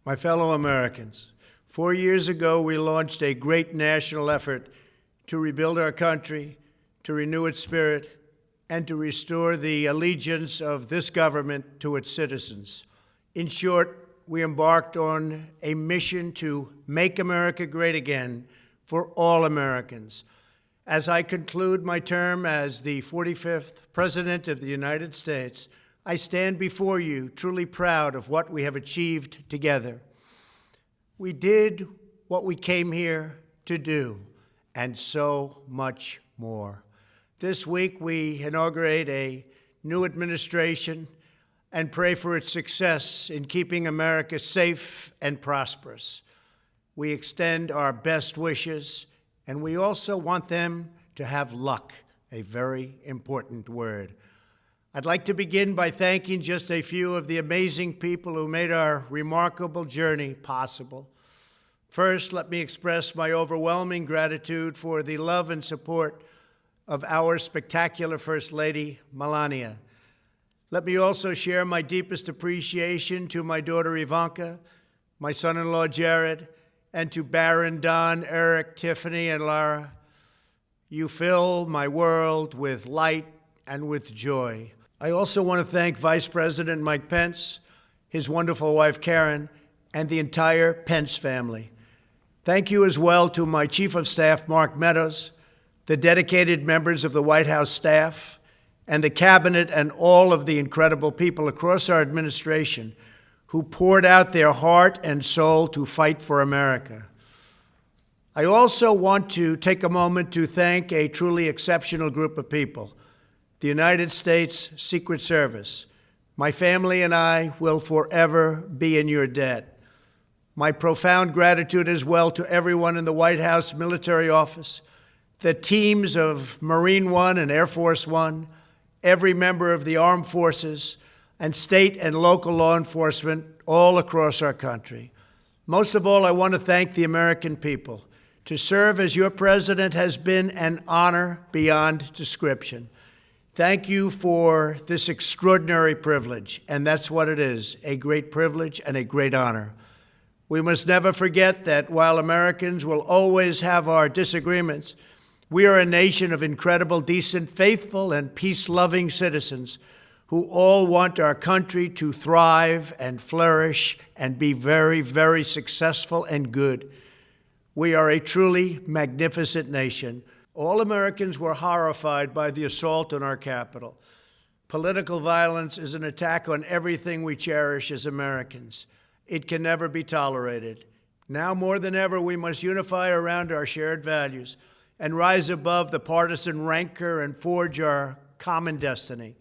My fellow Americans, 4 years ago, we launched a great national effort to rebuild our country, to renew its spirit, and to restore the allegiance of this government to its citizens. In short, we embarked on a mission to make America great again for all Americans. As I conclude my term as the 45th President of the United States, I stand before you truly proud of what we have achieved together. We did what we came here to do, and so much more. This week, we inaugurate a new administration and pray for its success in keeping America safe and prosperous. We extend our best wishes, and we also want them to have luck, a very important word. I'd like to begin by thanking just a few of the amazing people who made our remarkable journey possible. First, let me express my overwhelming gratitude for the love and support of our spectacular First Lady, Melania. Let me also share my deepest appreciation to my daughter Ivanka, my son-in-law Jared, and to Barron, Don, Eric, Tiffany, and Lara. You fill my world with light and with joy. I also want to thank Vice President Mike Pence, his wonderful wife Karen, and the entire Pence family. Thank you as well to my Chief of Staff, Mark Meadows, the dedicated members of the White House staff, and the Cabinet, and all of the incredible people across our administration who poured out their heart and soul to fight for America. I also want to take a moment to thank a truly exceptional group of people, the United States Secret Service. My family and I will forever be in your debt. My profound gratitude as well to everyone in the White House Military Office, the teams of Marine One and Air Force One, every member of the armed forces, and state and local law enforcement all across our country. Most of all, I want to thank the American people. To serve as your president has been an honor beyond description. Thank you for this extraordinary privilege, and that's what it is, a great privilege and a great honor. We must never forget that while Americans will always have our disagreements, we are a nation of incredible, decent, faithful, and peace-loving citizens who all want our country to thrive and flourish and be very, very successful and good. We are a truly magnificent nation. All Americans were horrified by the assault on our Capitol. Political violence is an attack on everything we cherish as Americans. It can never be tolerated. Now more than ever, we must unify around our shared values and rise above the partisan rancor and forge our common destiny.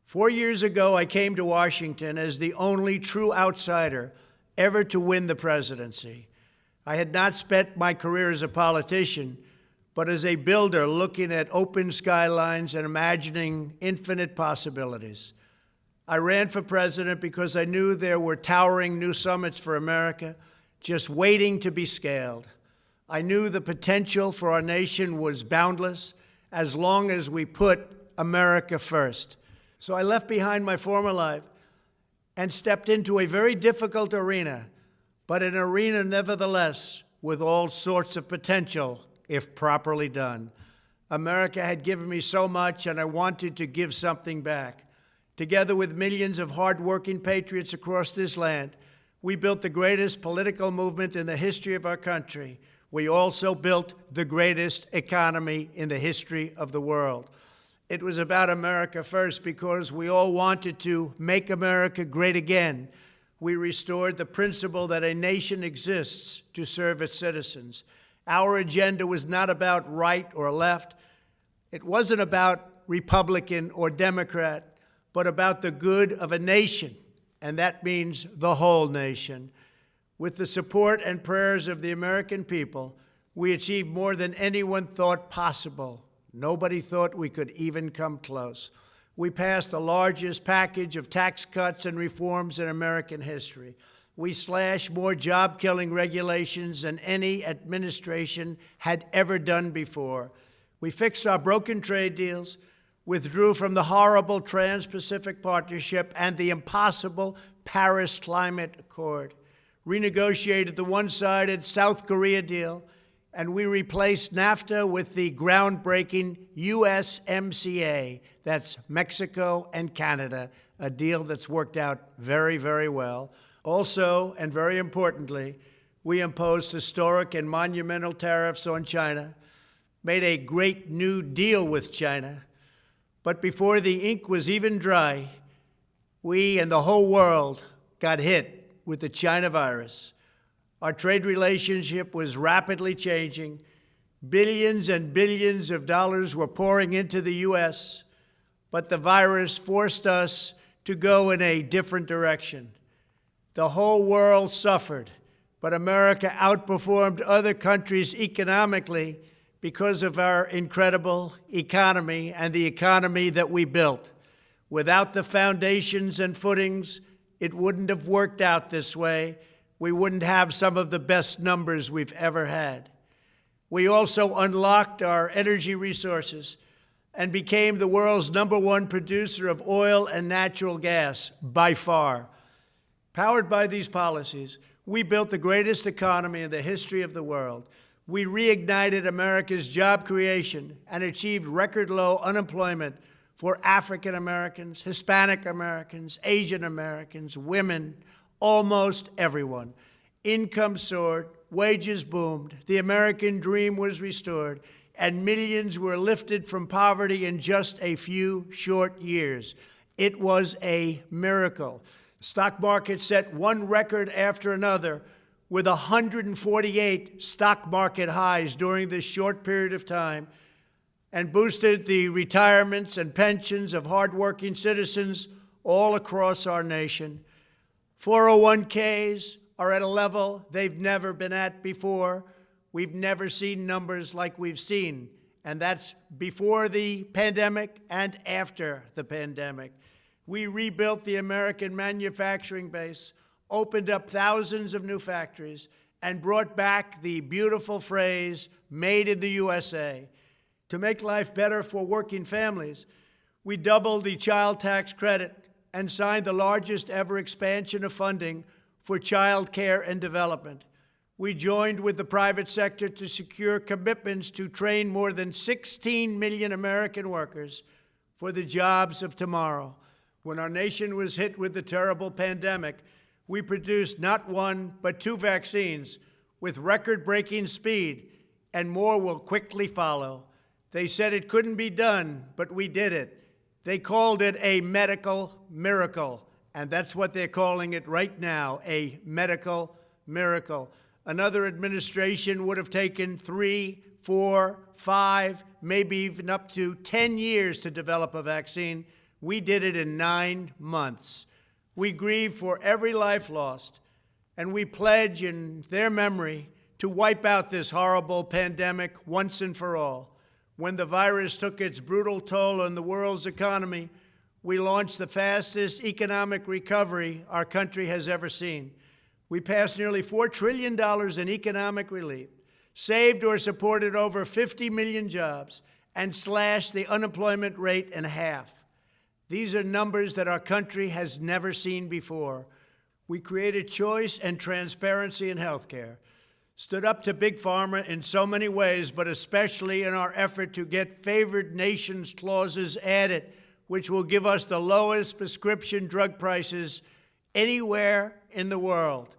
4 years ago, I came to Washington as the only true outsider ever to win the presidency. I had not spent my career as a politician, but as a builder looking at open skylines and imagining infinite possibilities. I ran for president because I knew there were towering new summits for America just waiting to be scaled. I knew the potential for our nation was boundless as long as we put America first. So I left behind my former life and stepped into a very difficult arena, but an arena nevertheless with all sorts of potential if properly done. America had given me so much, and I wanted to give something back. Together with millions of hardworking patriots across this land, we built the greatest political movement in the history of our country. We also built the greatest economy in the history of the world. It was about America first because we all wanted to make America great again. We restored the principle that a nation exists to serve its citizens. Our agenda was not about right or left. It wasn't about Republican or Democrat, but about the good of a nation, and that means the whole nation. With the support and prayers of the American people, we achieved more than anyone thought possible. Nobody thought we could even come close. We passed the largest package of tax cuts and reforms in American history. We slashed more job-killing regulations than any administration had ever done before. We fixed our broken trade deals, withdrew from the horrible Trans-Pacific Partnership and the impossible Paris Climate Accord, renegotiated the one-sided South Korea deal, and we replaced NAFTA with the groundbreaking USMCA. That's Mexico and Canada, a deal that's worked out very, very well. Also, and very importantly, we imposed historic and monumental tariffs on China, made a great new deal with China. But before the ink was even dry, we and the whole world got hit with the China virus. Our trade relationship was rapidly changing. Billions and billions of dollars were pouring into the U.S., but the virus forced us to go in a different direction. The whole world suffered, but America outperformed other countries economically because of our incredible economy and the economy that we built. Without the foundations and footings, it wouldn't have worked out this way. We wouldn't have some of the best numbers we've ever had. We also unlocked our energy resources and became the world's #1 producer of oil and natural gas, by far. Powered by these policies, we built the greatest economy in the history of the world. We reignited America's job creation and achieved record low unemployment for African Americans, Hispanic Americans, Asian Americans, women, almost everyone. Income soared, wages boomed, the American dream was restored, and millions were lifted from poverty in just a few short years. It was a miracle. The stock market set one record after another, with 148 stock market highs during this short period of time, and boosted the retirements and pensions of hardworking citizens all across our nation. 401ks are at a level they've never been at before. We've never seen numbers like we've seen, and that's before the pandemic and after the pandemic. We rebuilt the American manufacturing base, opened up thousands of new factories, and brought back the beautiful phrase, "Made in the USA." To make life better for working families, we doubled the child tax credit and signed the largest ever expansion of funding for child care and development. We joined with the private sector to secure commitments to train more than 16 million American workers for the jobs of tomorrow. When our nation was hit with the terrible pandemic, we produced not one, but 2 vaccines with record-breaking speed, and more will quickly follow. They said it couldn't be done, but we did it. They called it a medical miracle, and that's what they're calling it right now, a medical miracle. Another administration would have taken 3, 4, 5, maybe even up to 10 years to develop a vaccine. We did it in 9 months. We grieve for every life lost, and we pledge in their memory to wipe out this horrible pandemic once and for all. When the virus took its brutal toll on the world's economy, we launched the fastest economic recovery our country has ever seen. We passed nearly $4 trillion in economic relief, saved or supported over 50 million jobs, and slashed the unemployment rate in half. These are numbers that our country has never seen before. We created choice and transparency in healthcare, stood up to Big Pharma in so many ways, but especially in our effort to get favored nations clauses added, which will give us the lowest prescription drug prices anywhere in the world.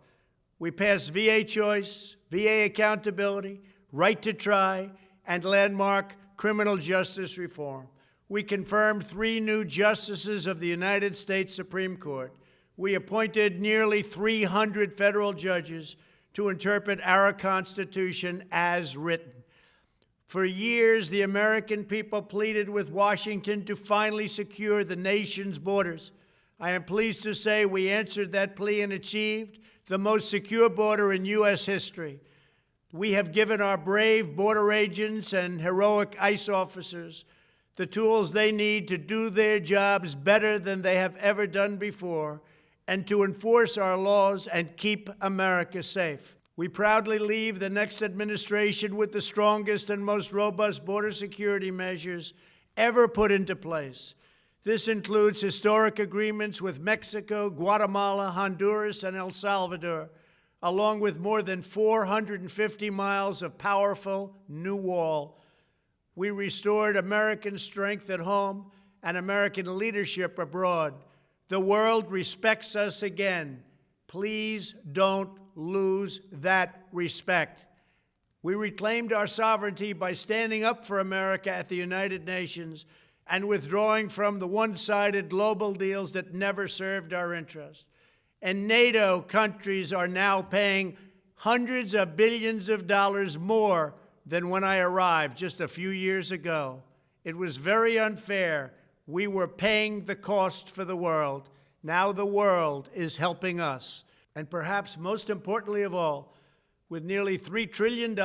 We passed VA choice, VA accountability, right to try, and landmark criminal justice reform. We confirmed 3 new justices of the United States Supreme Court. We appointed nearly 300 federal judges to interpret our Constitution as written. For years, the American people pleaded with Washington to finally secure the nation's borders. I am pleased to say we answered that plea and achieved the most secure border in U.S. history. We have given our brave border agents and heroic ICE officers the tools they need to do their jobs better than they have ever done before, and to enforce our laws and keep America safe. We proudly leave the next administration with the strongest and most robust border security measures ever put into place. This includes historic agreements with Mexico, Guatemala, Honduras, and El Salvador, along with more than 450 miles of powerful new wall. We restored American strength at home and American leadership abroad. The world respects us again. Please don't lose that respect. We reclaimed our sovereignty by standing up for America at the United Nations and withdrawing from the one-sided global deals that never served our interest. And NATO countries are now paying hundreds of billions of dollars more than when I arrived just a few years ago. It was very unfair. We were paying the cost for the world. Now the world is helping us. And perhaps most importantly of all, with nearly $3 trillion,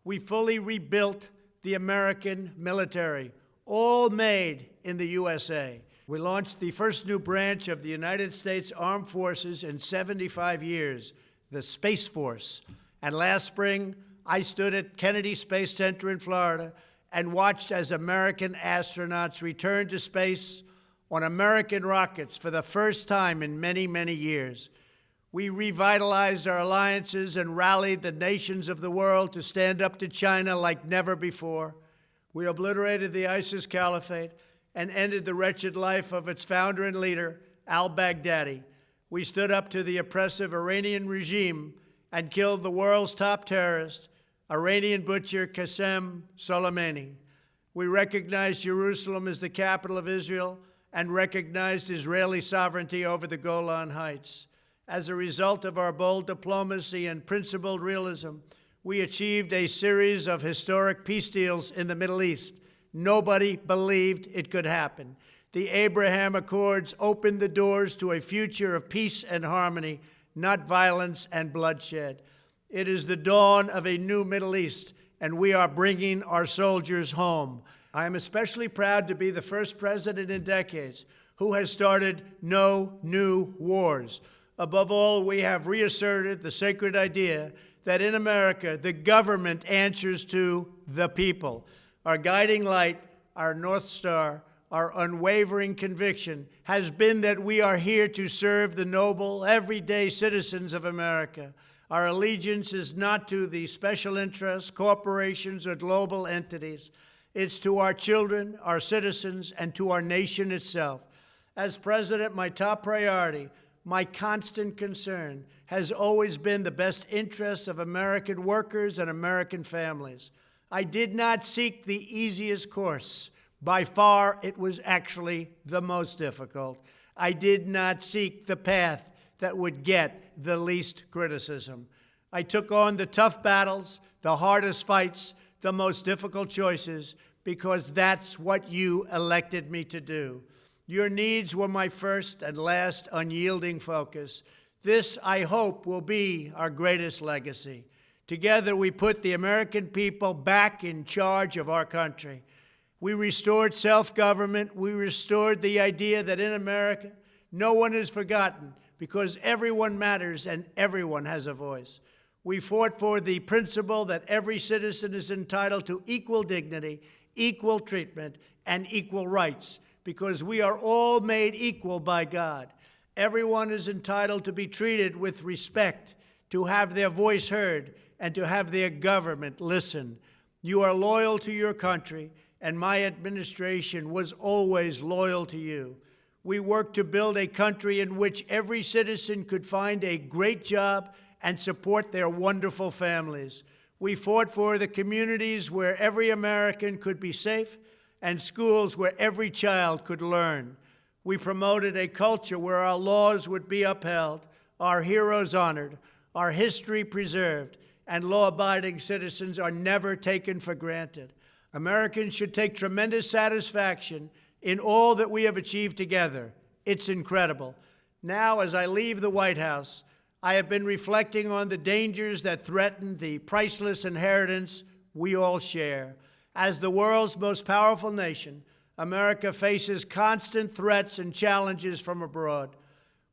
we fully rebuilt the American military, all made in the USA. We launched the first new branch of the United States Armed Forces in 75 years, the Space Force. And last spring, I stood at Kennedy Space Center in Florida and watched as American astronauts returned to space on American rockets for the first time in many, many years. We revitalized our alliances and rallied the nations of the world to stand up to China like never before. We obliterated the ISIS caliphate and ended the wretched life of its founder and leader, al-Baghdadi. We stood up to the oppressive Iranian regime and killed the world's top terrorist, Iranian butcher Qasem Soleimani. We recognized Jerusalem as the capital of Israel and recognized Israeli sovereignty over the Golan Heights. As a result of our bold diplomacy and principled realism, we achieved a series of historic peace deals in the Middle East. Nobody believed it could happen. The Abraham Accords opened the doors to a future of peace and harmony, not violence and bloodshed. It is the dawn of a new Middle East, and we are bringing our soldiers home. I am especially proud to be the first president in decades who has started no new wars. Above all, we have reasserted the sacred idea that in America, the government answers to the people. Our guiding light, our North Star, our unwavering conviction has been that we are here to serve the noble, everyday citizens of America. Our allegiance is not to the special interests, corporations, or global entities. It's to our children, our citizens, and to our nation itself. As president, my top priority, my constant concern, has always been the best interests of American workers and American families. I did not seek the easiest course. By far, it was actually the most difficult. I did not seek the path that would get the least criticism. I took on the tough battles, the hardest fights, the most difficult choices, because that's what you elected me to do. Your needs were my first and last unyielding focus. This, I hope, will be our greatest legacy. Together, we put the American people back in charge of our country. We restored self-government. We restored the idea that in America, no one is forgotten because everyone matters and everyone has a voice. We fought for the principle that every citizen is entitled to equal dignity, equal treatment, and equal rights because we are all made equal by God. Everyone is entitled to be treated with respect, to have their voice heard, and to have their government listen. You are loyal to your country, and my administration was always loyal to you. We worked to build a country in which every citizen could find a great job and support their wonderful families. We fought for the communities where every American could be safe and schools where every child could learn. We promoted a culture where our laws would be upheld, our heroes honored, our history preserved, and law-abiding citizens are never taken for granted. Americans should take tremendous satisfaction in all that we have achieved together. It's incredible. Now, as I leave the White House, I have been reflecting on the dangers that threaten the priceless inheritance we all share. As the world's most powerful nation, America faces constant threats and challenges from abroad.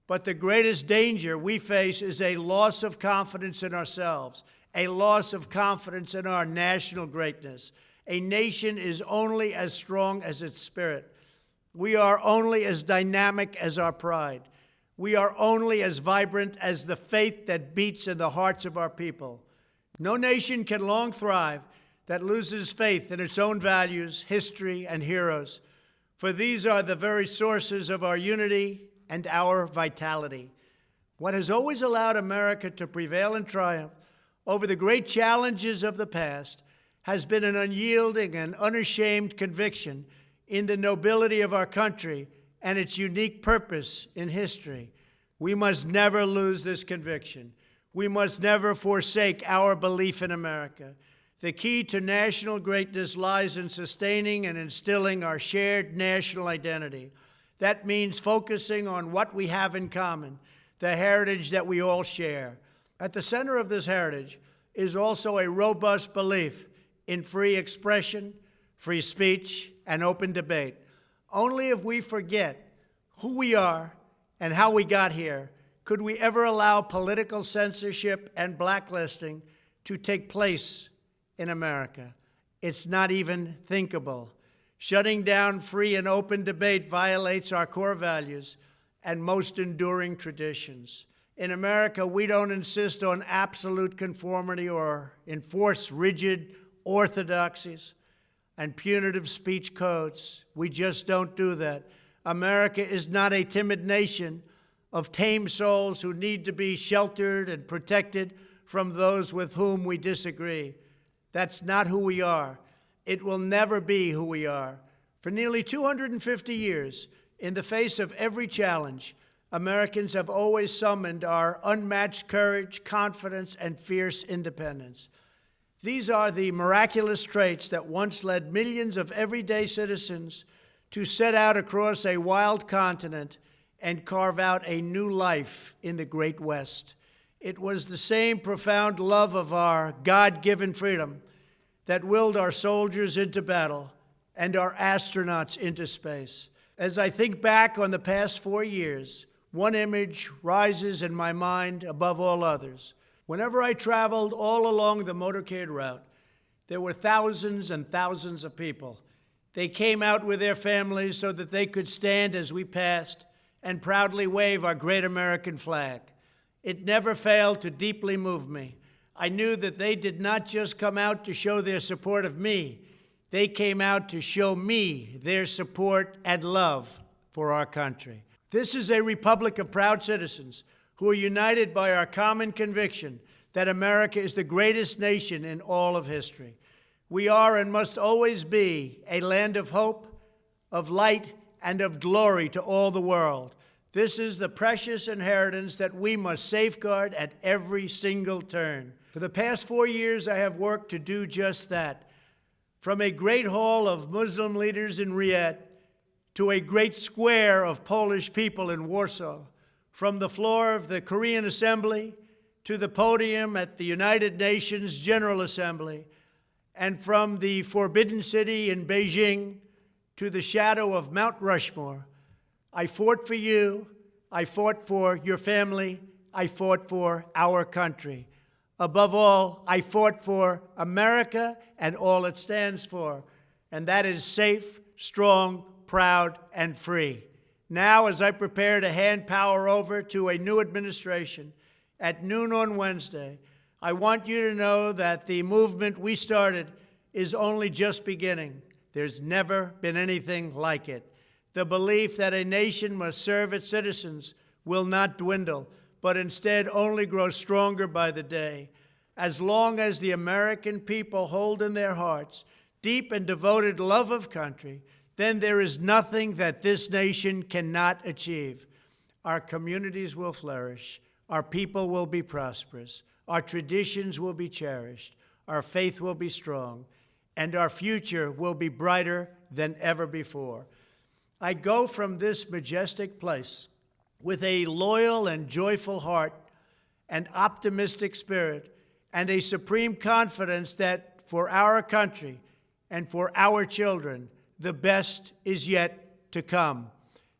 But the greatest danger we face is a loss of confidence in ourselves, a loss of confidence in our national greatness. A nation is only as strong as its spirit. We are only as dynamic as our pride. We are only as vibrant as the faith that beats in the hearts of our people. No nation can long thrive that loses faith in its own values, history, and heroes, for these are the very sources of our unity and our vitality. What has always allowed America to prevail and triumph over the great challenges of the past has been an unyielding and unashamed conviction in the nobility of our country and its unique purpose in history. We must never lose this conviction. We must never forsake our belief in America. The key to national greatness lies in sustaining and instilling our shared national identity. That means focusing on what we have in common, the heritage that we all share. At the center of this heritage is also a robust belief in free expression, free speech, and open debate. Only if we forget who we are and how we got here could we ever allow political censorship and blacklisting to take place in America. It's not even thinkable. Shutting down free and open debate violates our core values and most enduring traditions. In America, we don't insist on absolute conformity or enforce rigid orthodoxies and punitive speech codes. We just don't do that. America is not a timid nation of tame souls who need to be sheltered and protected from those with whom we disagree. That's not who we are. It will never be who we are. For nearly 250 years, in the face of every challenge, Americans have always summoned our unmatched courage, confidence, and fierce independence. These are the miraculous traits that once led millions of everyday citizens to set out across a wild continent and carve out a new life in the Great West. It was the same profound love of our God-given freedom that willed our soldiers into battle and our astronauts into space. As I think back on the past 4 years, one image rises in my mind above all others. Whenever I traveled all along the motorcade route, there were thousands and thousands of people. They came out with their families so that they could stand as we passed and proudly wave our great American flag. It never failed to deeply move me. I knew that they did not just come out to show their support of me. They came out to show me their support and love for our country. This is a republic of proud citizens who are united by our common conviction that America is the greatest nation in all of history. We are and must always be a land of hope, of light, and of glory to all the world. This is the precious inheritance that we must safeguard at every single turn. For the past 4 years, I have worked to do just that. From a great hall of Muslim leaders in Riyadh to a great square of Polish people in Warsaw, from the floor of the Korean Assembly to the podium at the United Nations General Assembly, and from the Forbidden City in Beijing to the shadow of Mount Rushmore, I fought for you, I fought for your family, I fought for our country. Above all, I fought for America and all it stands for, and that is safe, strong, proud, and free. Now, as I prepare to hand power over to a new administration at noon on Wednesday, I want you to know that the movement we started is only just beginning. There's never been anything like it. The belief that a nation must serve its citizens will not dwindle, but instead only grow stronger by the day. As long as the American people hold in their hearts deep and devoted love of country, then there is nothing that this nation cannot achieve. Our communities will flourish, our people will be prosperous, our traditions will be cherished, our faith will be strong, and our future will be brighter than ever before. I go from this majestic place with a loyal and joyful heart, an optimistic spirit, and a supreme confidence that for our country and for our children, the best is yet to come.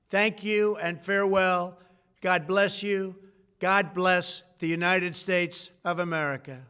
Thank you and farewell. God bless you. God bless the United States of America.